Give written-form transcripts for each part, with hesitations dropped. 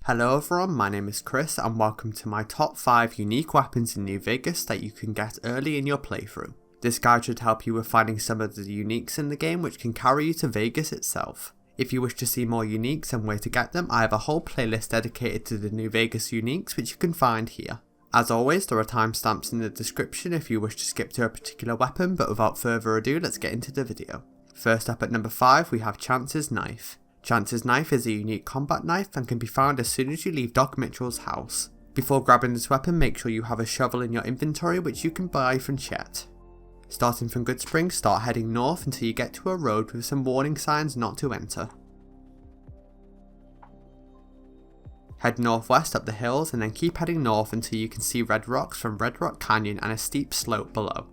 Hello everyone, my name is Chris and welcome to my top 5 unique weapons in New Vegas that you can get early in your playthrough. This guide should help you with finding some of the uniques in the game which can carry you to Vegas itself. If you wish to see more uniques and where to get them, I have a whole playlist dedicated to the New Vegas uniques which you can find here. As always, there are timestamps in the description if you wish to skip to a particular weapon, but without further ado, let's get into the video. First up at number 5 we have Chance's Knife. Chance's Knife is a unique combat knife and can be found as soon as you leave Doc Mitchell's house. Before grabbing this weapon, make sure you have a shovel in your inventory which you can buy from Chet. Starting from Goodsprings, start heading north until you get to a road with some warning signs not to enter. Head northwest up the hills and then keep heading north until you can see red rocks from Red Rock Canyon and a steep slope below.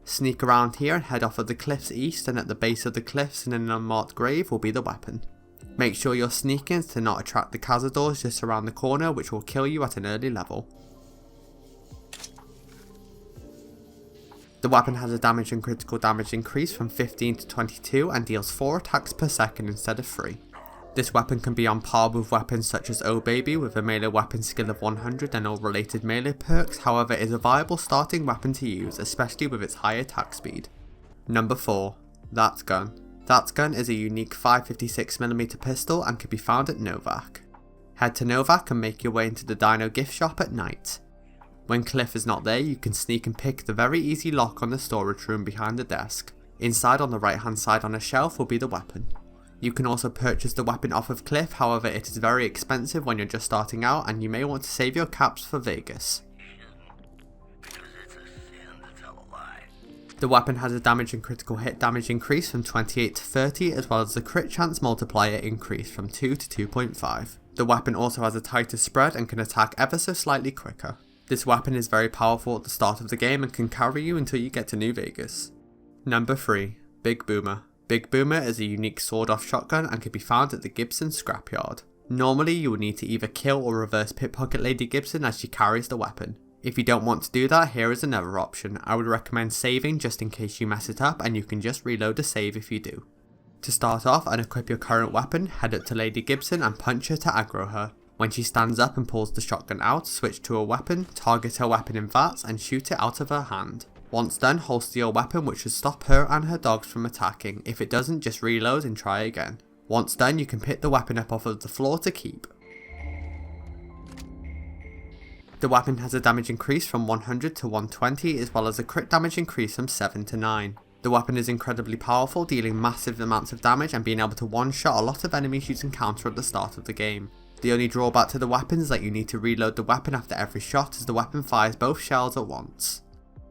Sneak around here and head off of the cliffs east, and at the base of the cliffs in an unmarked grave will be the weapon. Make sure you're sneaking to not attract the cazadors just around the corner which will kill you at an early level. The weapon has a damage and critical damage increase from 15 to 22 and deals 4 attacks per second instead of 3. This weapon can be on par with weapons such as Oh Baby with a melee weapon skill of 100 and all related melee perks, however it is a viable starting weapon to use, especially with its high attack speed. Number 4. That Gun. That Gun is a unique 5.56mm pistol and can be found at Novak. Head to Novak and make your way into the Dino gift shop at night. When Cliff is not there, you can sneak and pick the very easy lock on the storage room behind the desk. Inside on the right hand side on a shelf will be the weapon. You can also purchase the weapon off of Cliff, however it is very expensive when you're just starting out and you may want to save your caps for Vegas. The weapon has a damage and critical hit damage increase from 28 to 30 as well as the crit chance multiplier increase from 2 to 2.5. The weapon also has a tighter spread and can attack ever so slightly quicker. This weapon is very powerful at the start of the game and can carry you until you get to New Vegas. Number 3. Big Boomer. Big Boomer is a unique sawed-off shotgun and can be found at the Gibson scrapyard. Normally you will need to either kill or reverse pickpocket Lady Gibson as she carries the weapon. If you don't want to do that, here is another option. I would recommend saving just in case you mess it up, and you can just reload a save if you do. To start off and equip your current weapon, head up to Lady Gibson and punch her to aggro her. When she stands up and pulls the shotgun out, switch to a weapon, target her weapon in VATS and shoot it out of her hand. Once done, holster your weapon which should stop her and her dogs from attacking. If it doesn't, just reload and try again. Once done, you can pick the weapon up off of the floor to keep. The weapon has a damage increase from 100 to 120 as well as a crit damage increase from 7 to 9. The weapon is incredibly powerful, dealing massive amounts of damage and being able to one-shot a lot of enemies you encounter at the start of the game. The only drawback to the weapon is that you need to reload the weapon after every shot as the weapon fires both shells at once.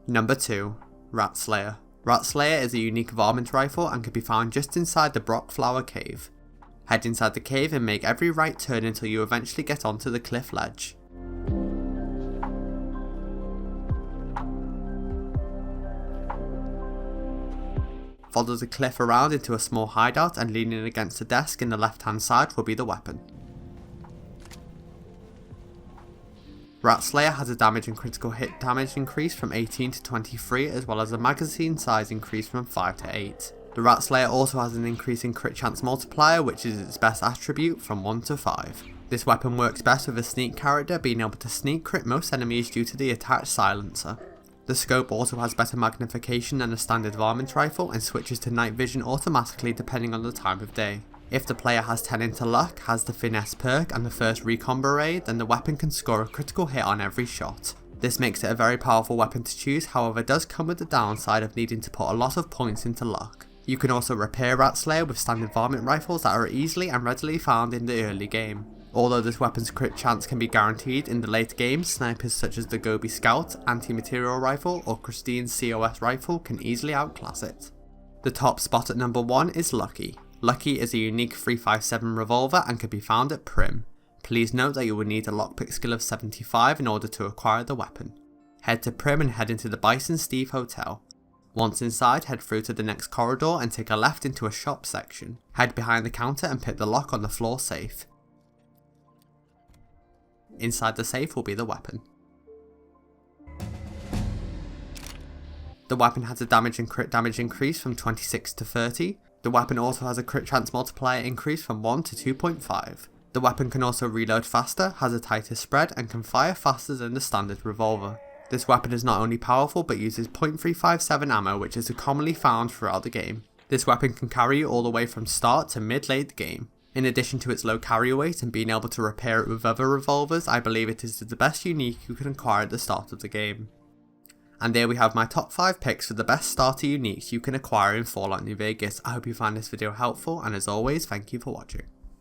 Number 2. Rat Slayer. Rat Slayer is a unique varmint rifle and can be found just inside the Brock Flower Cave. Head inside the cave and make every right turn until you eventually get onto the cliff ledge. Follow the cliff around into a small hideout and leaning against the desk in the left hand side will be the weapon. Rat Slayer has a damage and critical hit damage increase from 18 to 23 as well as a magazine size increase from 5 to 8. The Rat Slayer also has an increase in crit chance multiplier which is its best attribute from 1 to 5. This weapon works best with a sneak character being able to sneak crit most enemies due to the attached silencer. The scope also has better magnification than a standard varmint rifle and switches to night vision automatically depending on the time of day. If the player has 10 into luck, has the finesse perk and the first recon beret, then the weapon can score a critical hit on every shot. This makes it a very powerful weapon to choose, however it does come with the downside of needing to put a lot of points into luck. You can also repair Rat Slayer with standard varmint rifles that are easily and readily found in the early game. Although this weapon's crit chance can be guaranteed in the late game, snipers such as the Gobi Scout, anti-material rifle or Christine's COS rifle can easily outclass it. The top spot at number 1 is Lucky. Lucky is a unique 357 revolver and can be found at Prim. Please note that you will need a lockpick skill of 75 in order to acquire the weapon. Head to Prim and head into the Bison Steve Hotel. Once inside, head through to the next corridor and take a left into a shop section. Head behind the counter and pick the lock on the floor safe. Inside the safe will be the weapon. The weapon has a damage and crit damage increase from 26 to 30. The weapon also has a crit chance multiplier increase from 1 to 2.5. The weapon can also reload faster, has a tighter spread, and can fire faster than the standard revolver. This weapon is not only powerful but uses .357 ammo, which is commonly found throughout the game. This weapon can carry you all the way from start to mid-late game. In addition to its low carry weight and being able to repair it with other revolvers, I believe it is the best unique you can acquire at the start of the game. And there we have my top 5 picks for the best starter uniques you can acquire in Fallout New Vegas. I hope you find this video helpful, and as always, thank you for watching.